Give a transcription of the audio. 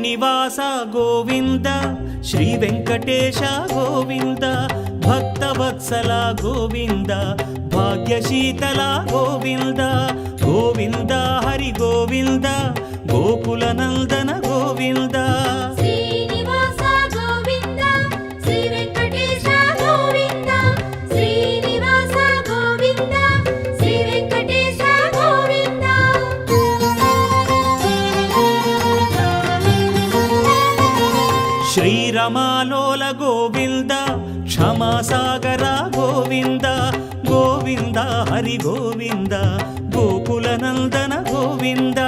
నివాస గోవింద శ్రీ వెంకటేశ గోవింద భక్తవత్సల గోవింద భాగ్యశీతల గోవింద గోవింద హరి గోవింద గోకుల నందన గోవింద శ్రీరమాలోల గోవింద క్షమాసాగర గోవింద గోవింద హరి గోవింద గోకుల నందన గోవింద